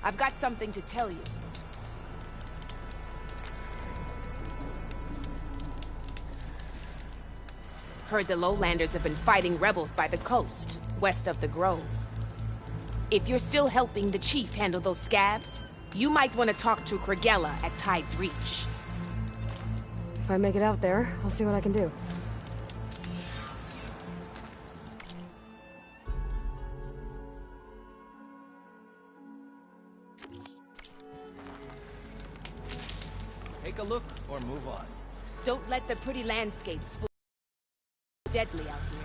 I've got something to tell you. Heard the lowlanders have been fighting rebels by the coast, west of the Grove. If you're still helping the chief handle those scabs, you might want to talk to Kragella at Tide's Reach. If I make it out there, I'll see what I can do. Take a look or move on. Don't let the pretty landscapes fool you. Deadly out here.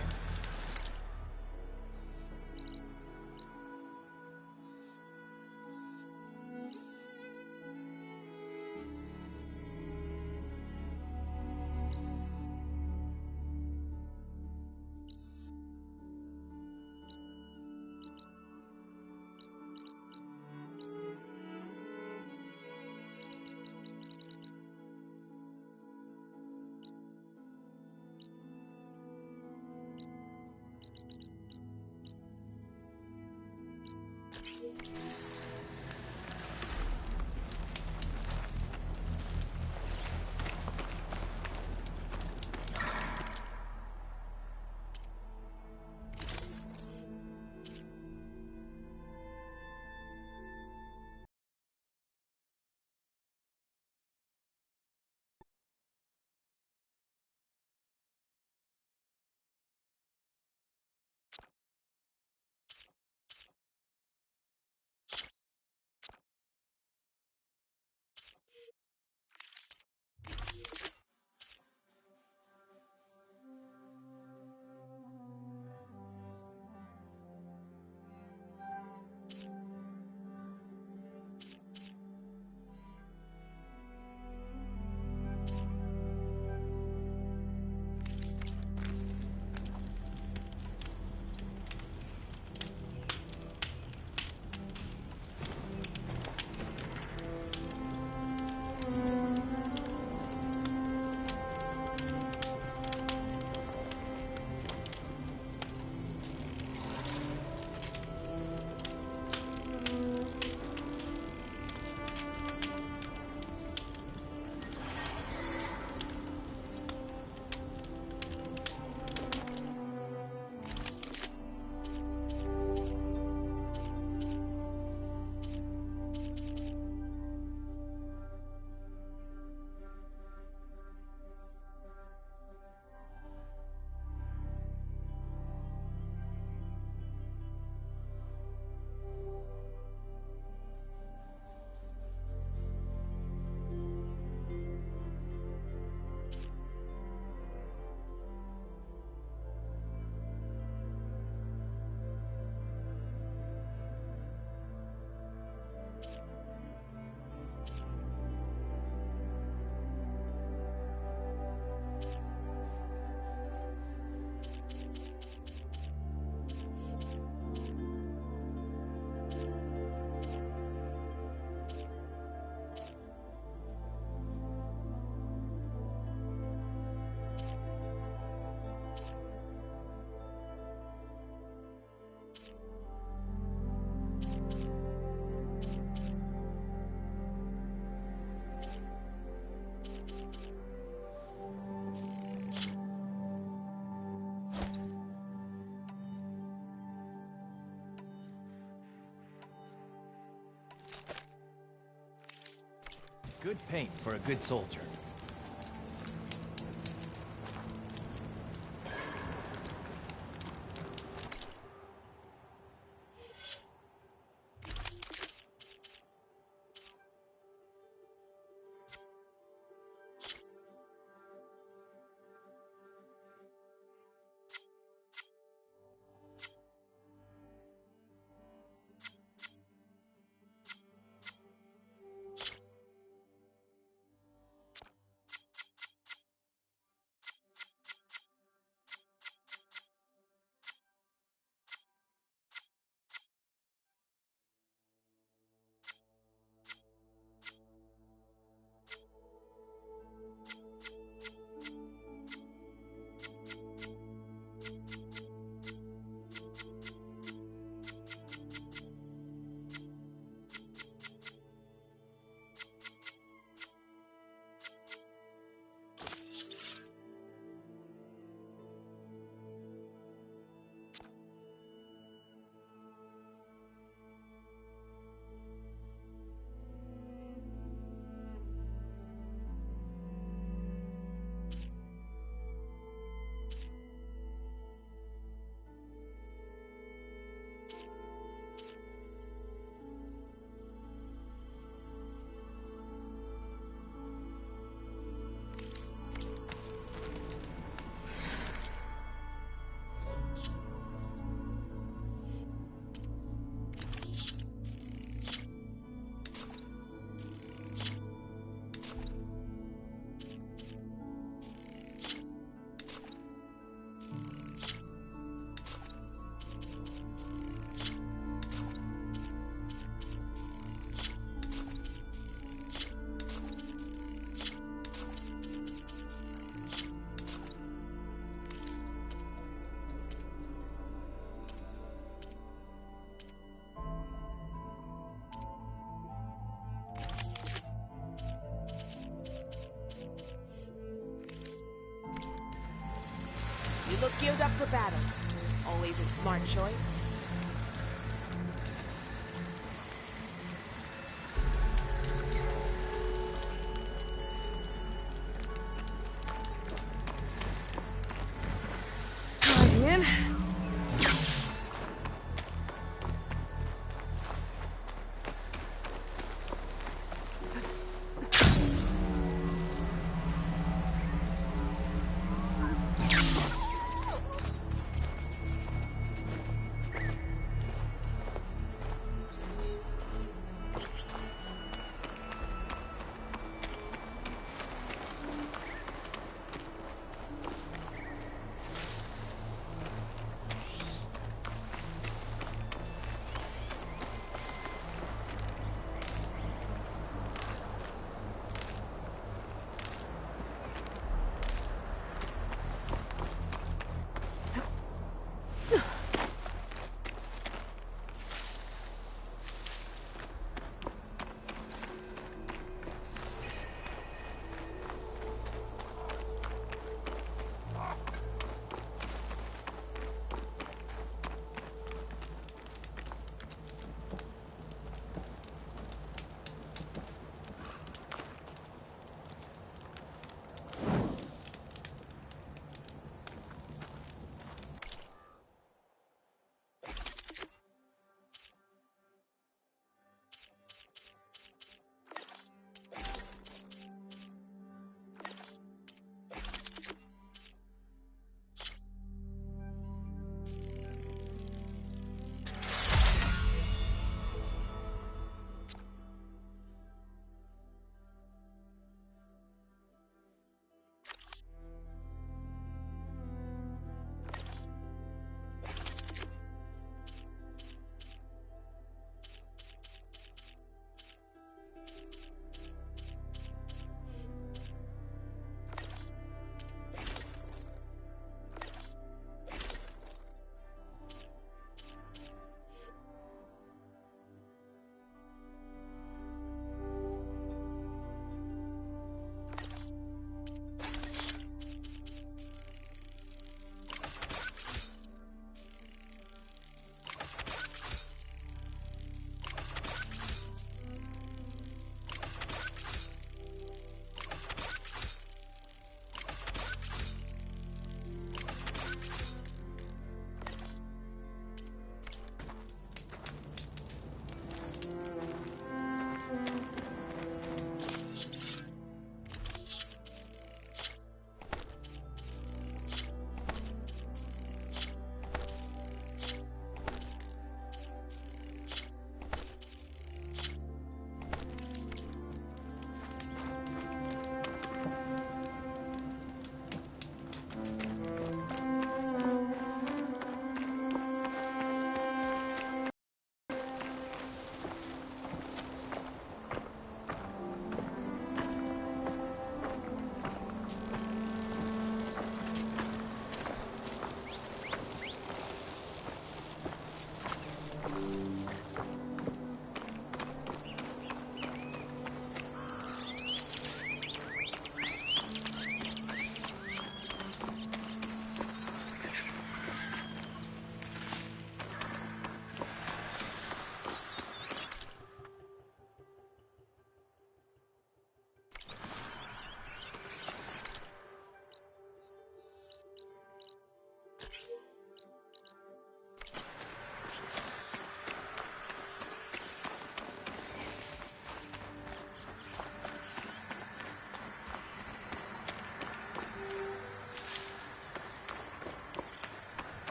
Good paint for a good soldier. look geared up for battle. Always a smart choice. In.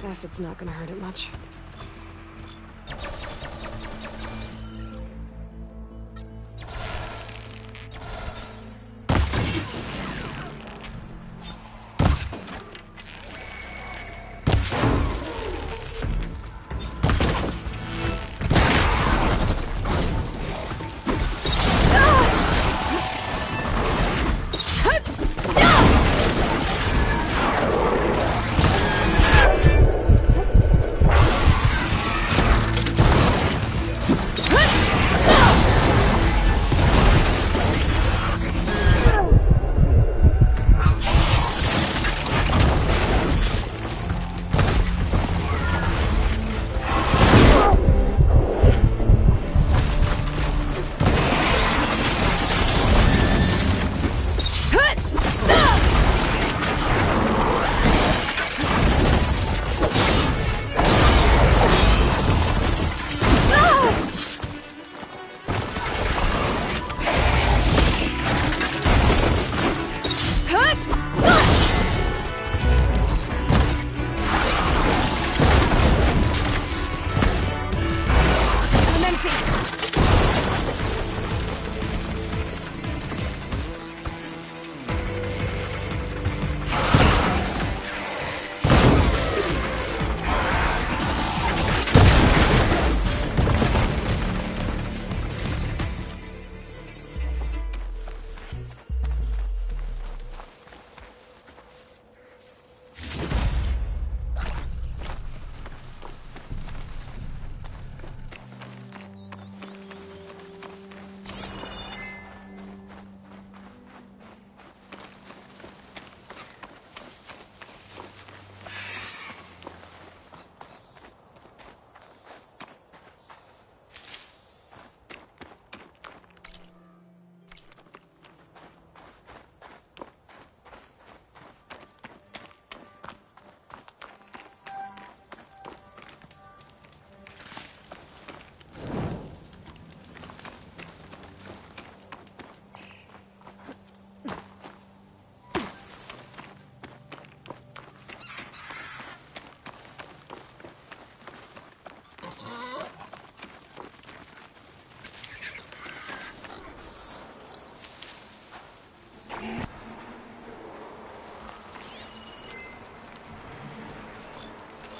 Acid's not gonna hurt it much.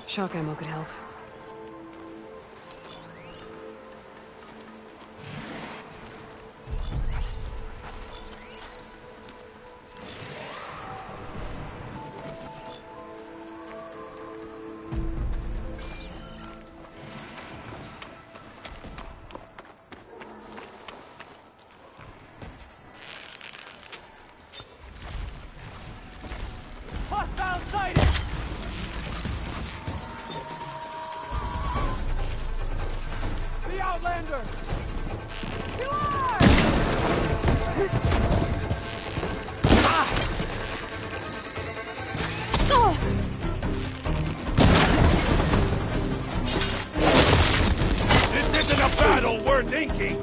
Shock ammo could help. Hostile sighted! The Outlander! This isn't a battle worth inking!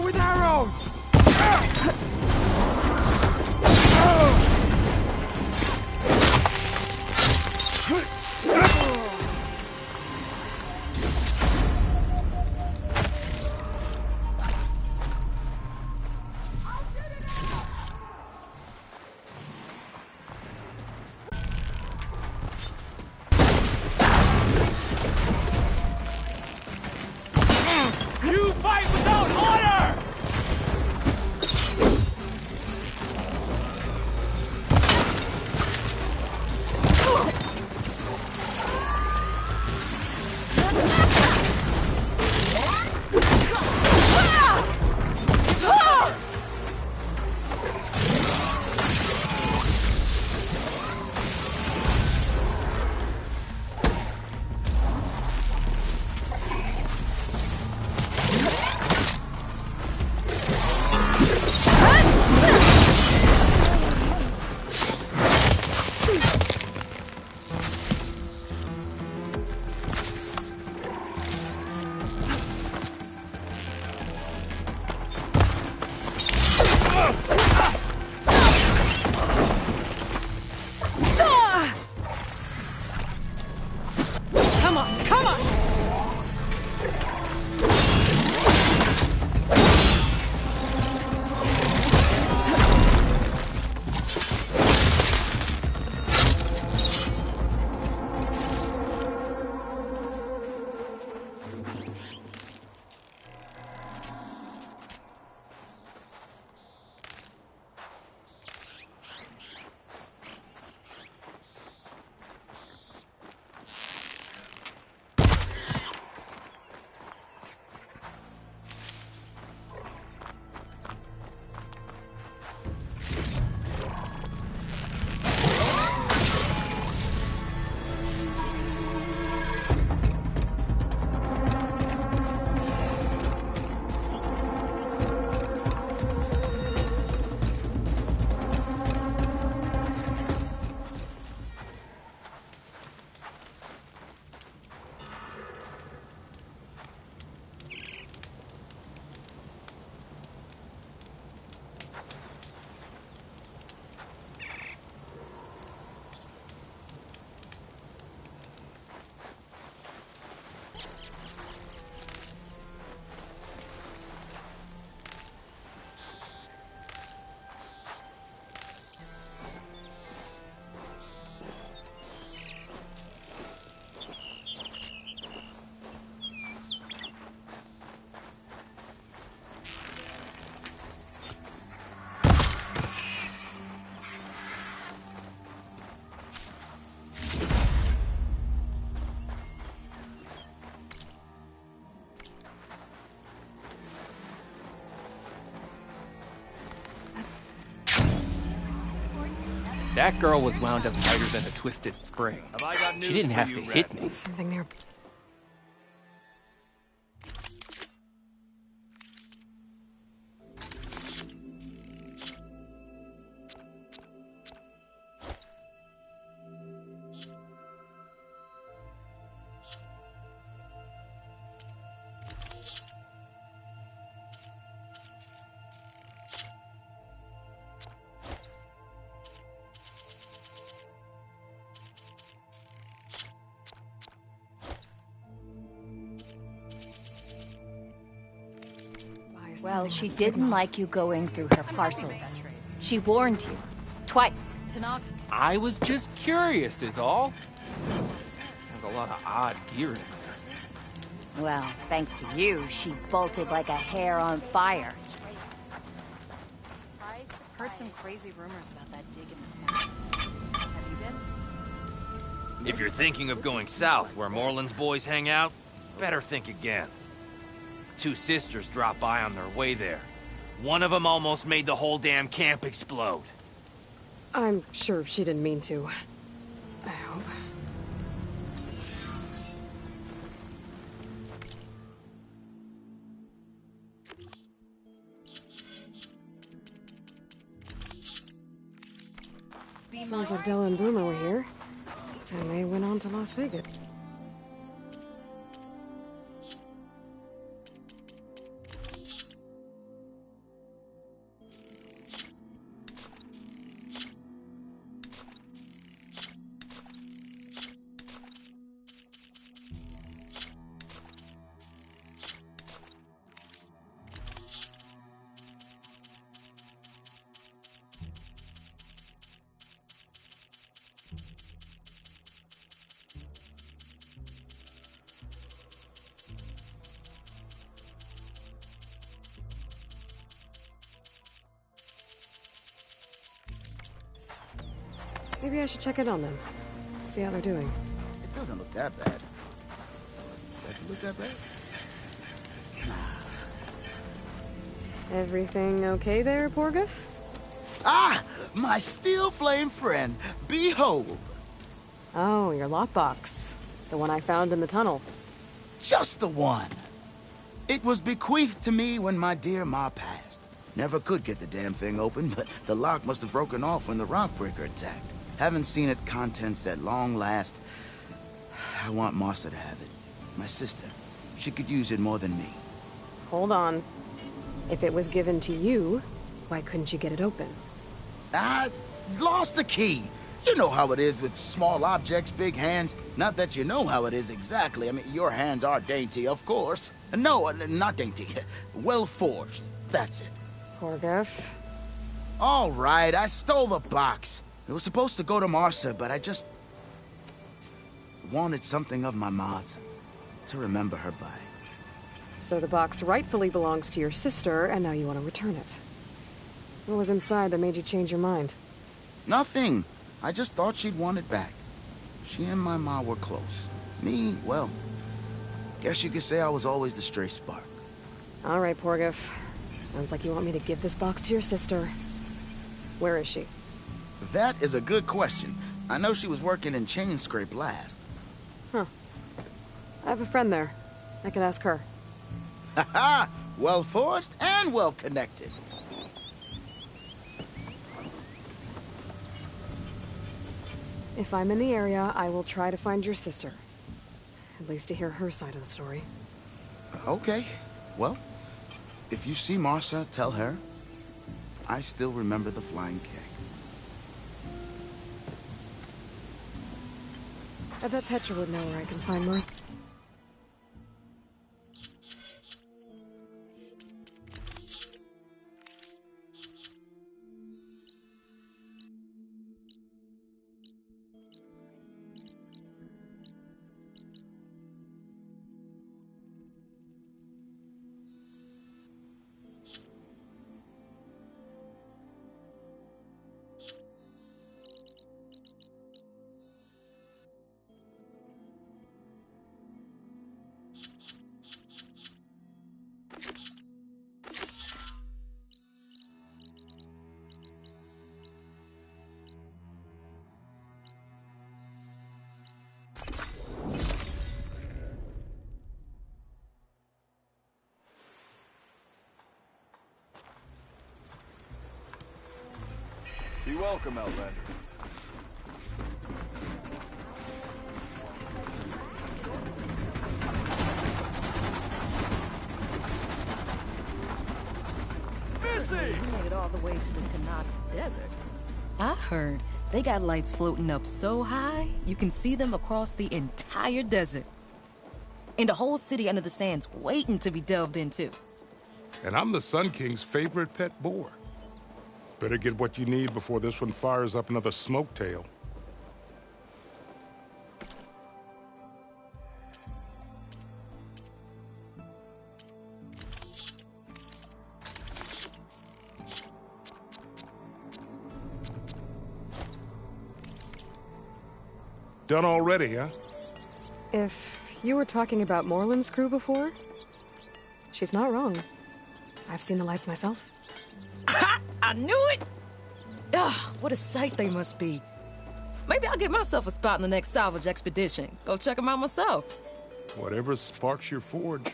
With arrows! That girl was wound up tighter than a twisted spring. Have I got news She didn't for have you, to Red? hit me. Something near. Well, she didn't like you going through her parcels. She warned you. Twice. I was just curious is all. There's a lot of odd gear in there. Well, thanks to you, she bolted like a hare on fire. Heard some crazy rumors about that dig in the south. Have you been? If you're thinking of going south where Moreland's boys hang out, better think again. Two sisters dropped by on their way there. One of them almost made the whole damn camp explode. I'm sure she didn't mean to. I hope. Sounds like Della and Boomer were here. And they went on to Las Vegas. Maybe I should check in on them. See how they're doing. It doesn't look that bad. Does it look that bad? Everything okay there, Porgif? Ah! My steel flame friend! Behold! Oh, your lockbox. The one I found in the tunnel. Just the one! It was bequeathed to me when my dear ma passed. Never could get the damn thing open, but the lock must have broken off when the rockbreaker attacked. Haven't seen its contents at long last. I want Martha to have it. My sister. She could use it more than me. Hold on. If it was given to you, why couldn't you get it open? I lost the key. You know how it is with small objects, big hands. Not that you know how it is exactly. I mean, your hands are dainty, of course. No, not dainty. Well forged. That's it. Porgif. All right, I stole the box. It was supposed to go to Martha, but I just wanted something of my ma's to remember her by. So the box rightfully belongs to your sister, and now you want to return it. What was inside that made you change your mind? Nothing. I just thought she'd want it back. She and my ma were close. Me, well, guess you could say I was always the stray spark. All right, Porgif. Sounds like you want me to give this box to your sister. Where is she? That is a good question. I know she was working in Chain Scrape last. Huh. I have a friend there. I could ask her. Ha-ha! Well forged and well connected. If I'm in the area, I will try to find your sister. At least to hear her side of the story. Okay. Well, if you see Martha, tell her I still remember the flying keg. I bet Petra would know where I can find Martha. Be welcome, Outlander. You made it all the way to the Kanat Desert. I heard they got lights floating up so high, you can see them across the entire desert. And the whole city under the sands waiting to be delved into. And I'm the Sun King's favorite pet boar. Better get what you need before this one fires up another smoke tail. Done already, huh? If you were talking about Moreland's crew before, she's not wrong. I've seen the lights myself. I knew it! Ugh, what a sight they must be. Maybe I'll get myself a spot in the next salvage expedition. Go check them out myself. Whatever sparks your forge.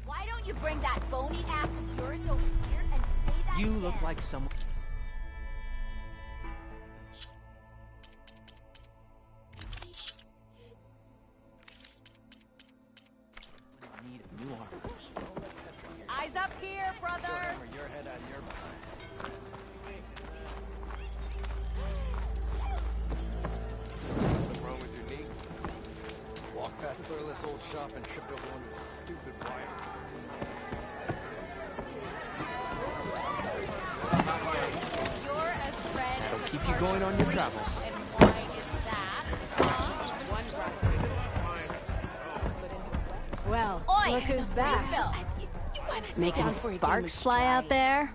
Why don't you bring that bony ass of yours over here and say that You again? look like someone. Need of new armor. Eyes up here, brother! Your head on your behind. What's wrong with your knee? Walk past Thurless old shop and trip over one of his stupid wires. You're as red That'll as keep you going on your travels. And why is that? One Well, Oi, look who's back. refill. Making sparks fly out there.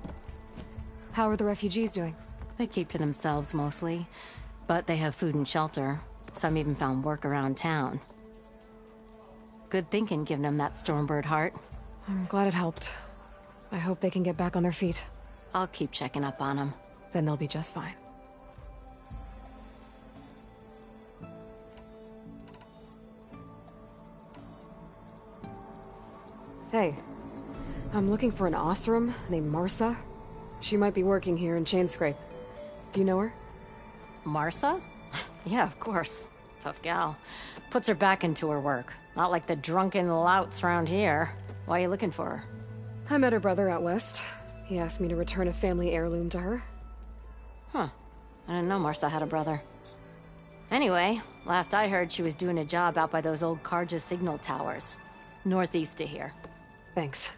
How are the refugees doing? They keep to themselves mostly, but they have food and shelter. Some even found work around town. Good thinking giving them that Stormbird heart. I'm glad it helped. I hope they can get back on their feet. I'll keep checking up on them. Then they'll be just fine. Hey, I'm looking for an Osram named Marsa. She might be working here in Chainscrape. Do you know her? Marsa? Yeah, of course. Tough gal. Puts her back into her work. Not like the drunken louts around here. Why are you looking for her? I met her brother out west. He asked me to return a family heirloom to her. Huh. I didn't know Marsa had a brother. Anyway, last I heard she was doing a job out by those old Karja signal towers. Northeast of here. Thanks.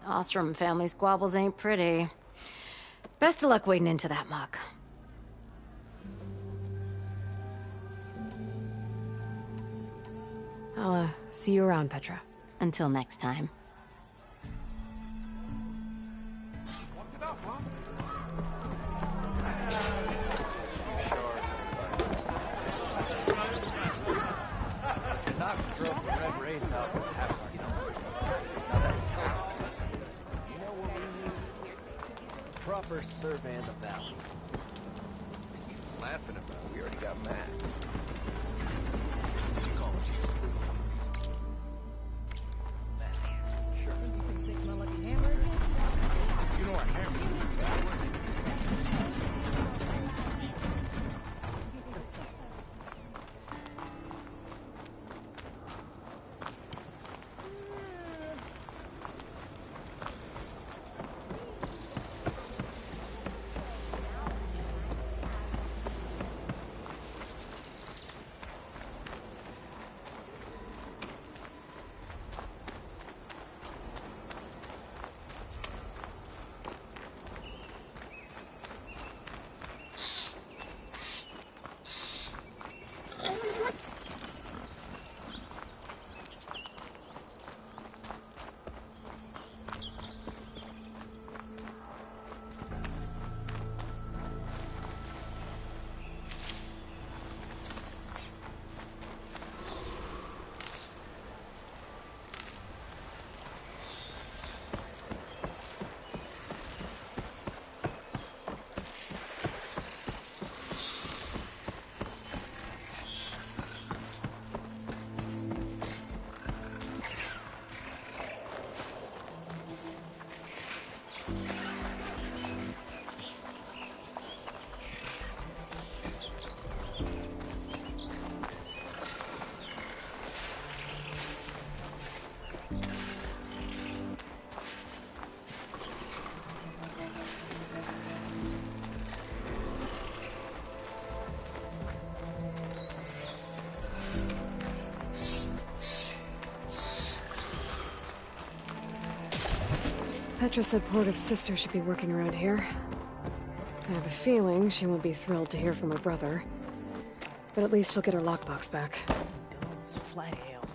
Ostrom family squabbles ain't pretty. Best of luck wading into that muck. I'll, see you around, Petra. Until next time. Knock drove the red rains out with half our numbers. Now that's helpful. You know what we need? Proper survey of the valley. What are you laughing about? We already got maps. You know, a hammer is bad word. Petra said Portia's sister should be working around here. I have a feeling she won't be thrilled to hear from her brother. But at least she'll get her lockbox back. Doug's flat ale.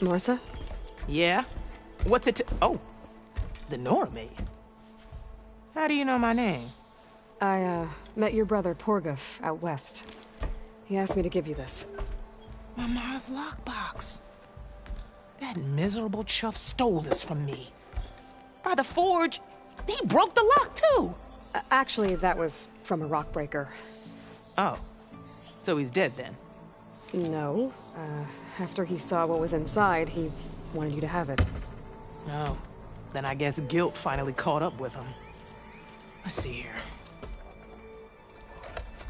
Marissa? Yeah? What's it to— Oh, the Nora maid. How do you know my name? I, met your brother Porguf out west. He asked me to give you this. My ma's lockbox. That miserable chuff stole this from me. By the forge, he broke the lock too. Actually, that was from a rock breaker. Oh, so he's dead then? No. After he saw what was inside, he wanted you to have it. Oh, then I guess guilt finally caught up with him. Let's see here.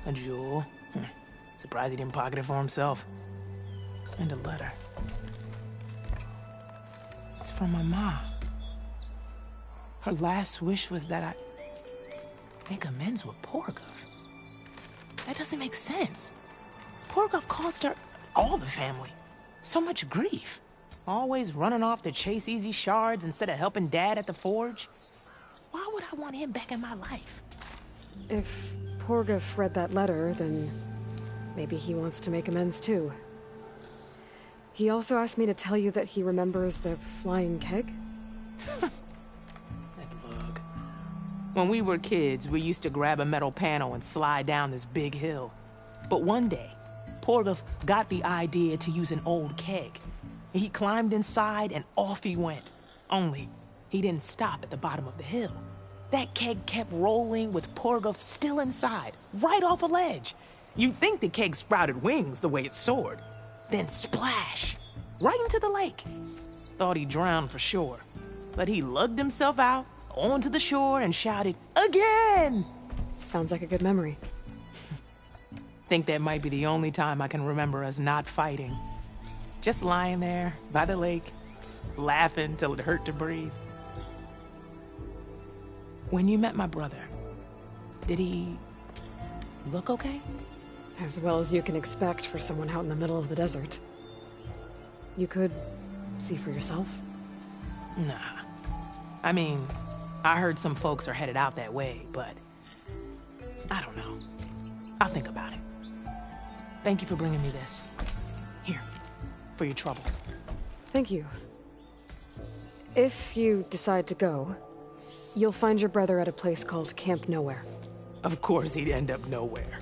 A jewel. Surprised he didn't pocket it for himself. And a letter. It's from my mom. Her last wish was that I make amends with Porguf. That doesn't make sense. Porguf caused her, all the family, so much grief. Always running off to chase easy shards instead of helping Dad at the forge. Why would I want him back in my life? If Porguf read that letter, then maybe he wants to make amends too. He also asked me to tell you that he remembers the flying keg. That lug. When we were kids, we used to grab a metal panel and slide down this big hill. But one day, Porguf got the idea to use an old keg. He climbed inside and off he went. Only, he didn't stop at the bottom of the hill. That keg kept rolling with Porguf still inside, right off a ledge. You'd think the keg sprouted wings the way it soared. Then splash! Right into the lake. Thought he drowned for sure. But he lugged himself out, onto the shore, and shouted, "Again!" Sounds like a good memory. Think that might be the only time I can remember us not fighting. Just lying there, by the lake, laughing till it hurt to breathe. When you met my brother, did he look okay? As well as you can expect for someone out in the middle of the desert. You could see for yourself. Nah. I mean, I heard some folks are headed out that way, but I don't know. I'll think about it. Thank you for bringing me this. Here, for your troubles. Thank you. If you decide to go, you'll find your brother at a place called Camp Nowhere. Of course he'd end up nowhere.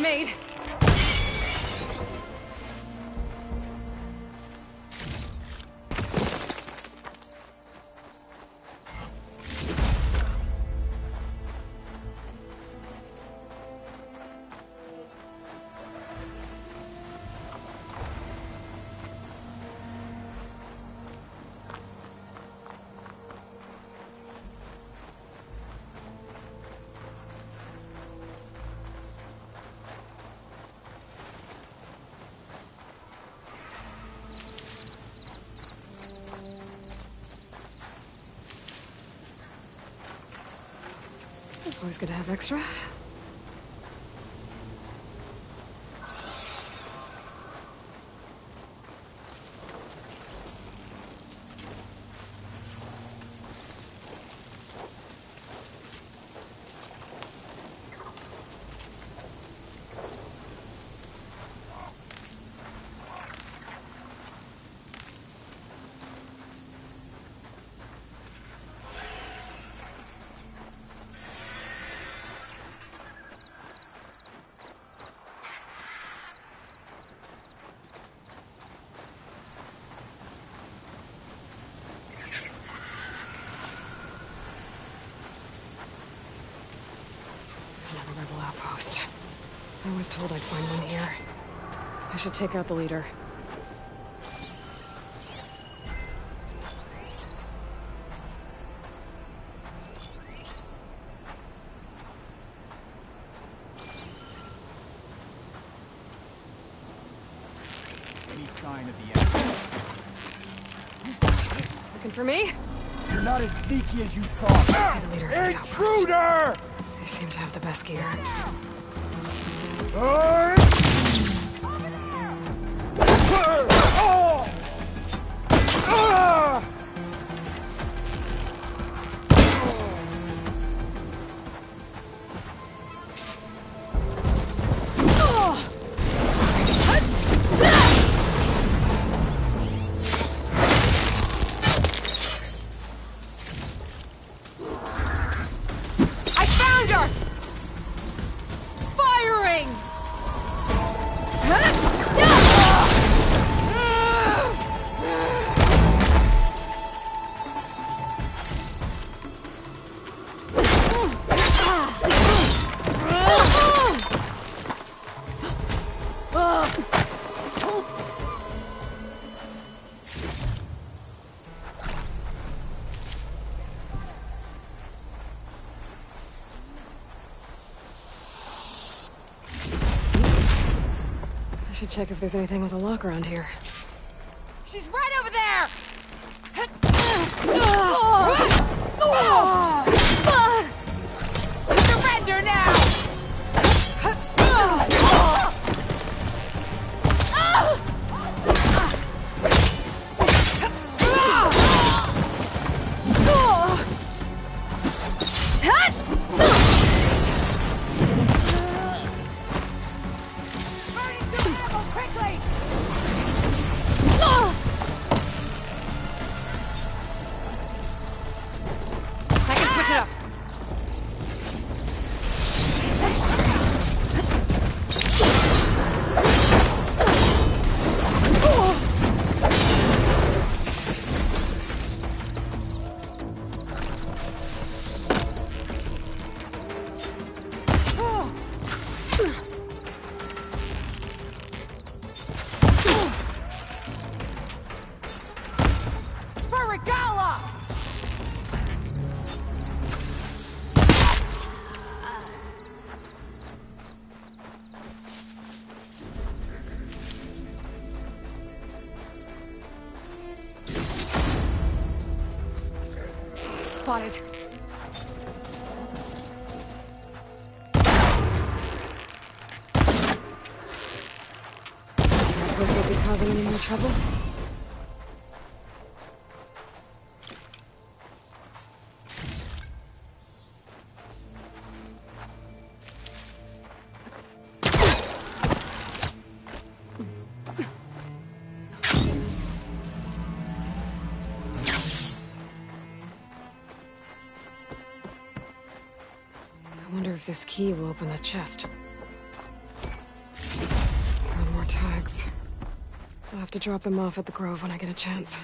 made. It's always good to have extra. Another rebel outpost. I was told I'd find one here. I should take out the leader. Any sign of the enemy? Looking for me? You're not as sneaky as you thought. Must be the leader of this outpost. Intruder! They seem to have the best gear. I should check if there's anything with a lock around here. She's right over there! Surrender now! Spotted. Suppose we'll be causing any more trouble? I wonder if this key will open the chest. have to drop them off at the Grove when I get a chance.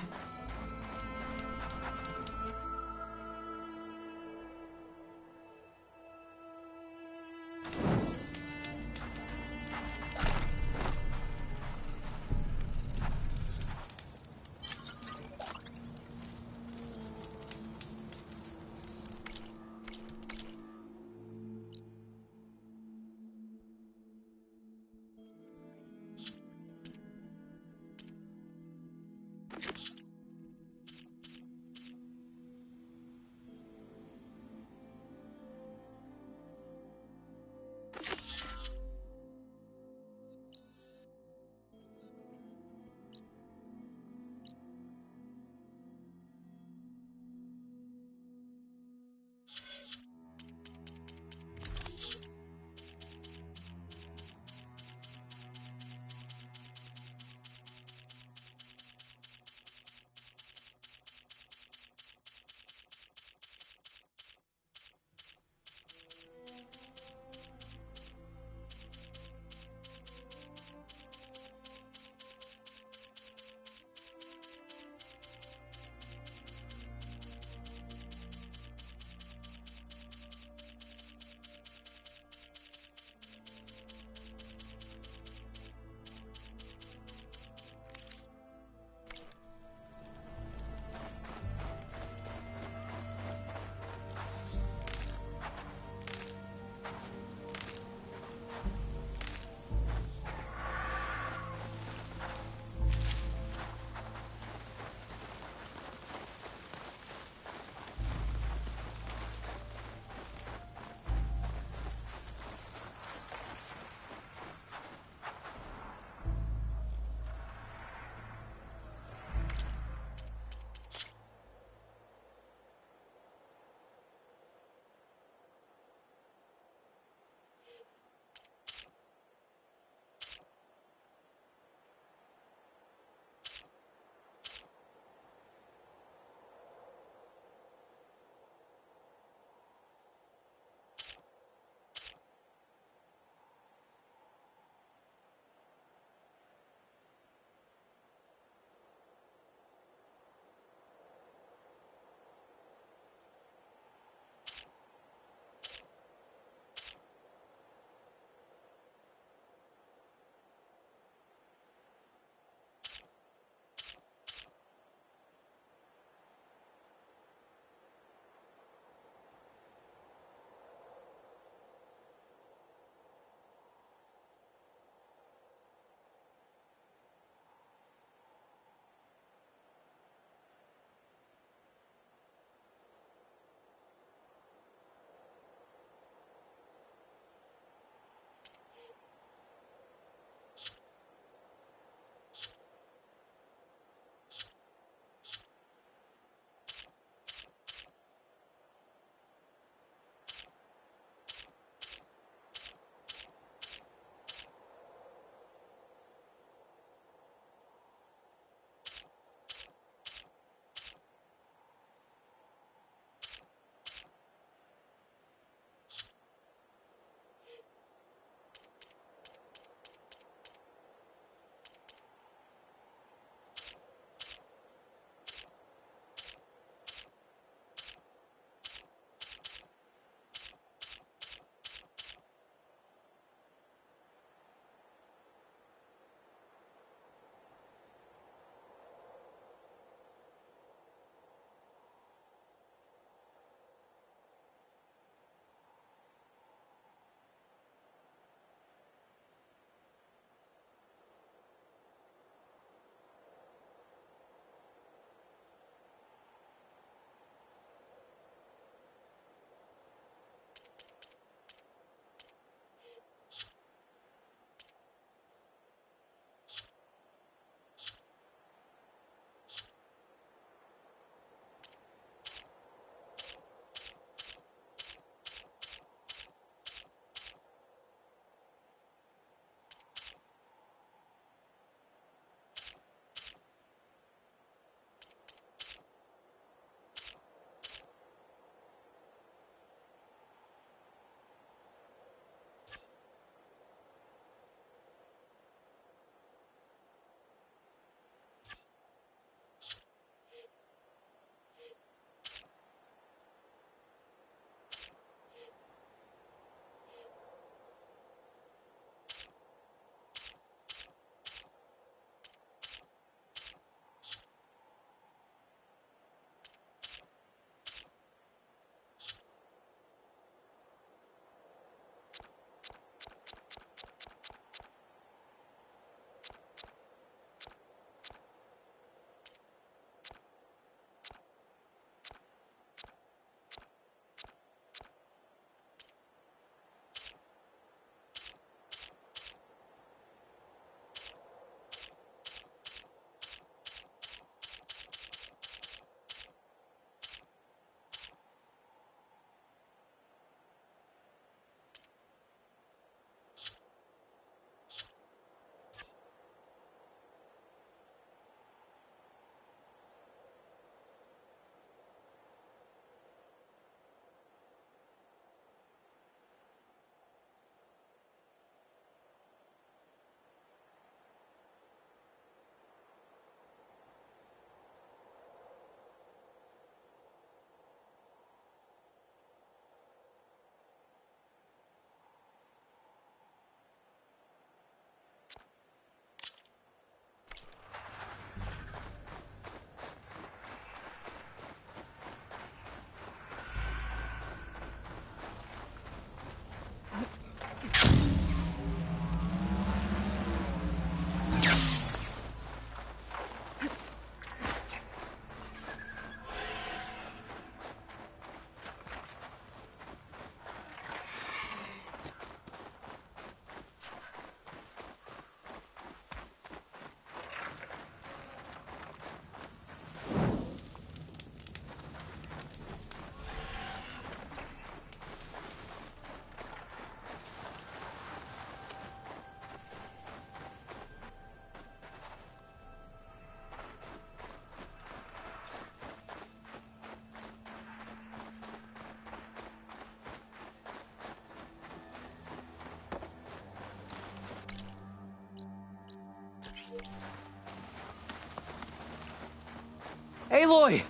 Aloy!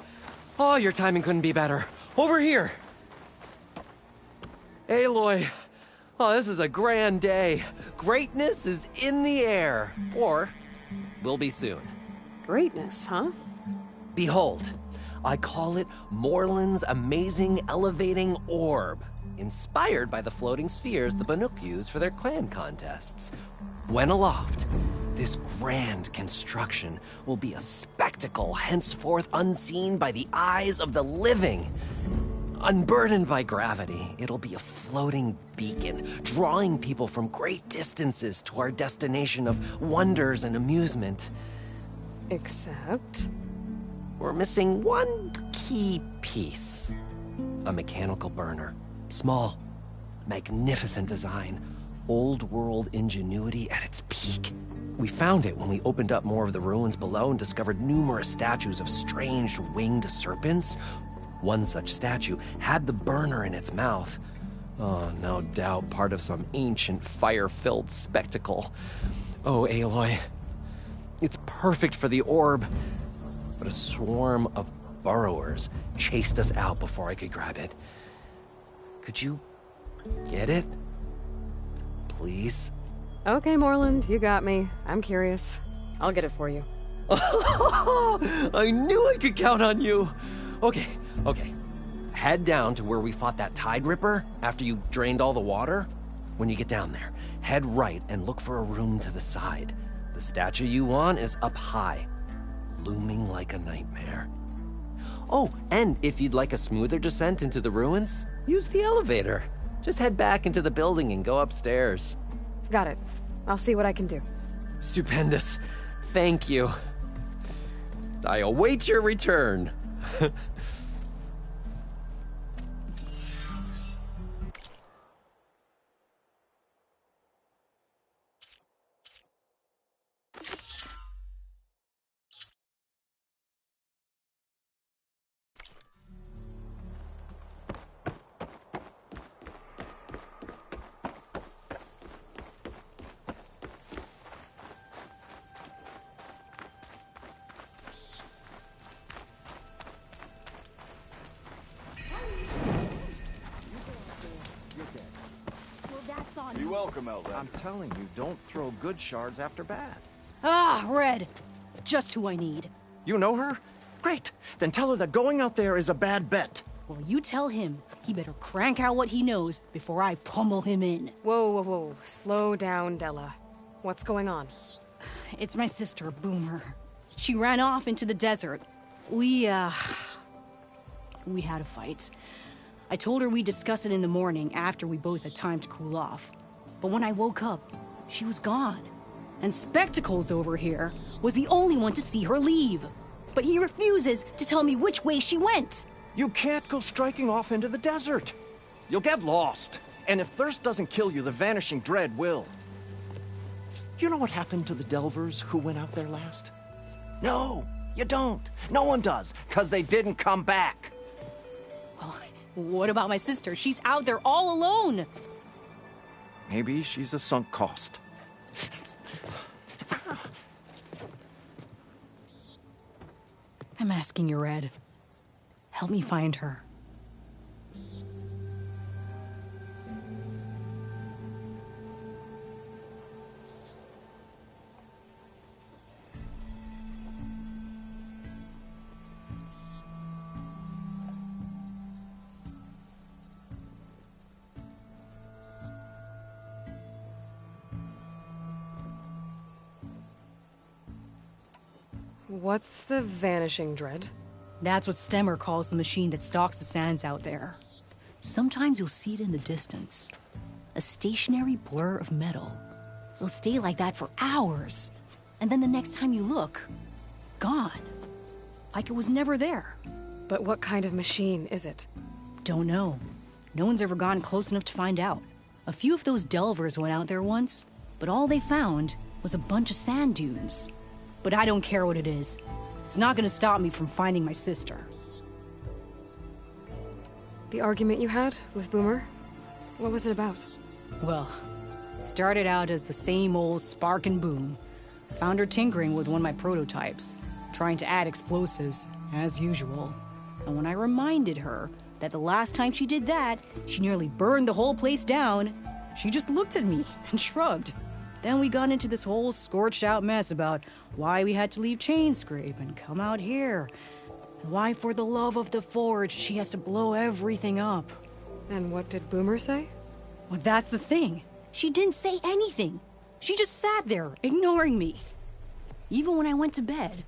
Oh, your timing couldn't be better. Over here! Aloy! Oh, this is a grand day. Greatness is in the air. Or, will be soon. Greatness, huh? Behold, I call it Morland's amazing elevating orb, inspired by the floating spheres the Banuk use for their clan contests. When aloft, this grand construction will be a spectacle henceforth unseen by the eyes of the living. Unburdened by gravity, it'll be a floating beacon, drawing people from great distances to our destination of wonders and amusement. Except? We're missing one key piece. A mechanical burner. Small, magnificent design. Old-world ingenuity at its peak. We found it when we opened up more of the ruins below and discovered numerous statues of strange winged serpents. One such statue had the burner in its mouth. Oh, no doubt part of some ancient fire-filled spectacle. Oh, Aloy. It's perfect for the orb. But a swarm of burrowers chased us out before I could grab it. Could you get it? Please? Okay, Morland, you got me. I'm curious. I'll get it for you. I knew I could count on you. Okay. Head down to where we fought that Tide Ripper after you drained all the water. When you get down there, head right and look for a room to the side. The statue you want is up high, looming like a nightmare. Oh, and if you'd like a smoother descent into the ruins, use the elevator. Just head back into the building and go upstairs. Got it. I'll see what I can do. Stupendous. Thank you. I await your return. Be welcome, Outlander. I'm telling you, don't throw good shards after bad. Ah, Red. Just who I need. You know her? Great. Then tell her that going out there is a bad bet. Well, you tell him he better crank out what he knows before I pummel him in. Whoa. Slow down, Della. What's going on? It's my sister, Boomer. She ran off into the desert. We had a fight. I told her we'd discuss it in the morning after we both had time to cool off. But when I woke up, she was gone. And Spectacles over here was the only one to see her leave. But he refuses to tell me which way she went. You can't go striking off into the desert. You'll get lost. And if thirst doesn't kill you, the vanishing dread will. You know what happened to the Delvers who went out there last? No, you don't. No one does, because they didn't come back. Well, what about my sister? She's out there all alone. Maybe she's a sunk cost. I'm asking you, Red. Help me find her. What's the Vanishing Dread? That's what Stemmer calls the machine that stalks the sands out there. Sometimes you'll see it in the distance. A stationary blur of metal. It'll stay like that for hours. And then the next time you look, gone. Like it was never there. But what kind of machine is it? Don't know. No one's ever gone close enough to find out. A few of those delvers went out there once, but all they found was a bunch of sand dunes. But I don't care what it is. It's not gonna stop me from finding my sister. The argument you had with Boomer? What was it about? Well, it started out as the same old spark and boom. I found her tinkering with one of my prototypes, trying to add explosives. as usual. And when I reminded her that the last time she did that, she nearly burned the whole place down, she just looked at me and shrugged. Then we got into this whole scorched out mess about why we had to leave Chainscrape and come out here. And why, for the love of the Forge, she has to blow everything up. And what did Boomer say? Well, that's the thing. She didn't say anything. She just sat there, ignoring me. Even when I went to bed,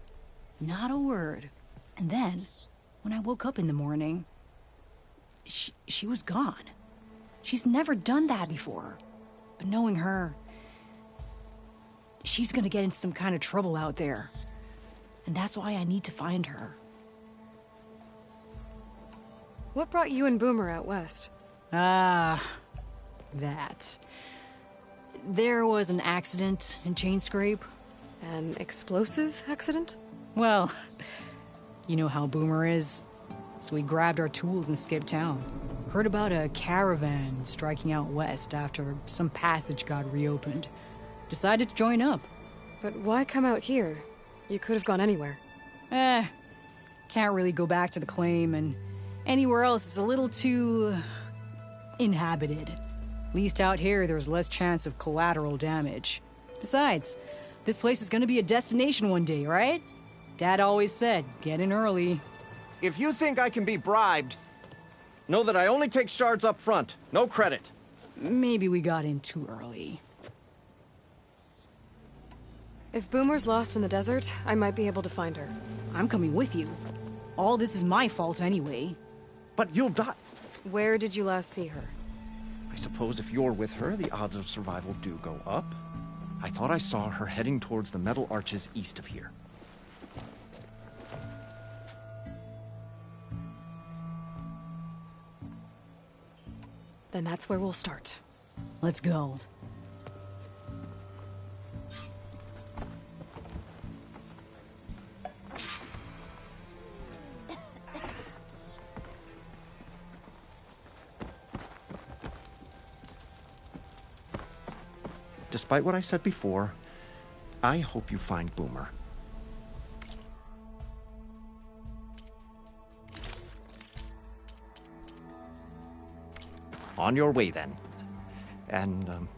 not a word. And then, when I woke up in the morning, she was gone. She's never done that before. But knowing her, she's gonna get into some kind of trouble out there. And that's why I need to find her. What brought you and Boomer out west? That. There was an accident in Chainscrape. An explosive accident? Well, you know how Boomer is. So we grabbed our tools and skipped town. Heard about a caravan striking out west after some passage got reopened. Decided to join up. But why come out here? You could have gone anywhere. Can't really go back to the claim, and anywhere else is a little too inhabited. At least out here, there's less chance of collateral damage. Besides, this place is gonna be a destination one day, right? Dad always said, get in early. If you think I can be bribed, know that I only take shards up front. No credit. Maybe we got in too early. If Boomer's lost in the desert, I might be able to find her. I'm coming with you. All this is my fault anyway. But you'll die. Where did you last see her? I suppose if you're with her, the odds of survival do go up. I thought I saw her heading towards the metal arches east of here. Then that's where we'll start. Let's go. Despite what I said before, I hope you find Boomer. On your way, then. And,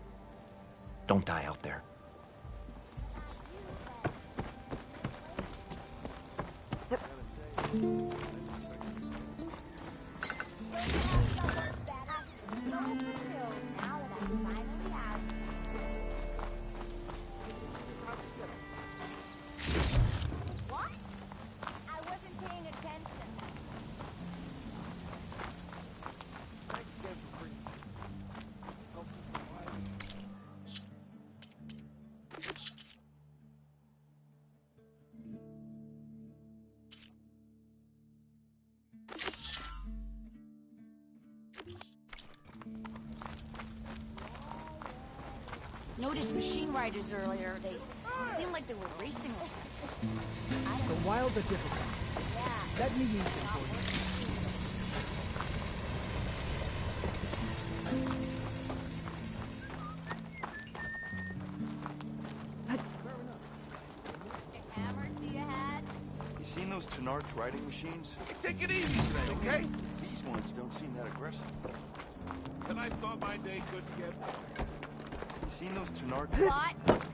don't die out there. Noticed machine riders earlier. They seemed like they were racing or something. The wilds are difficult. Let me use them for you. You seen those Tenarch riding machines? Take it easy today, okay? These ones don't seem that aggressive. And I thought my day could get... You seen those Tenarch?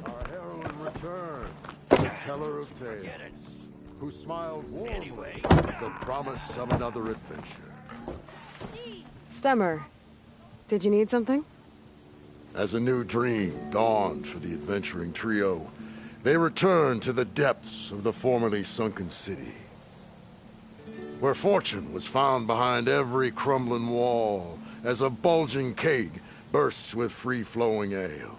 Our heroine returned, the teller of tales, who smiled warmly at the promise of another adventure. Stemmer, did you need something? As a new dream dawned for the adventuring trio, they returned to the depths of the formerly sunken city, where fortune was found behind every crumbling wall as a bulging keg bursts with free-flowing ale.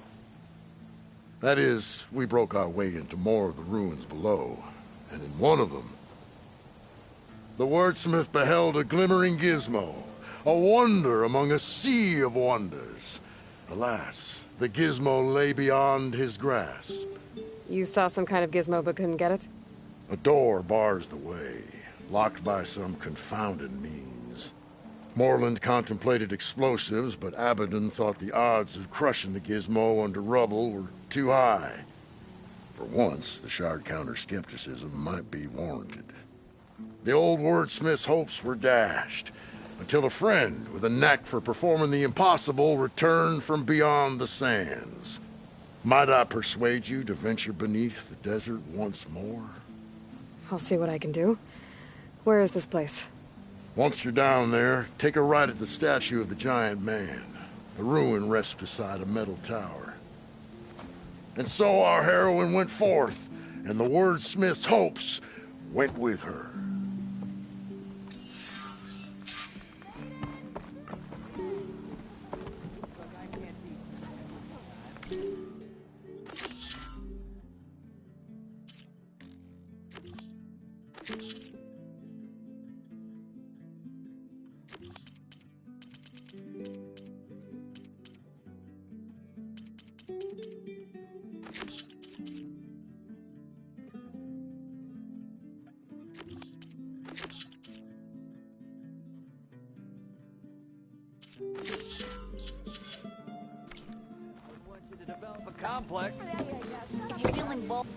That is, we broke our way into more of the ruins below, and in one of them, the wordsmith beheld a glimmering gizmo, a wonder among a sea of wonders. Alas, the gizmo lay beyond his grasp. You saw some kind of gizmo but couldn't get it? A door bars the way, locked by some confounded means. Moreland contemplated explosives, but Abaddon thought the odds of crushing the gizmo under rubble were too high. For once, the shard counter skepticism might be warranted. The old wordsmith's hopes were dashed, until a friend with a knack for performing the impossible returned from beyond the sands. Might I persuade you to venture beneath the desert once more? I'll see what I can do. Where is this place? Once you're down there, take a right at the statue of the giant man. The ruin rests beside a metal tower. And so our heroine went forth, and the wordsmith's hopes went with her. Want you to develop a complex. If you're feeling bold.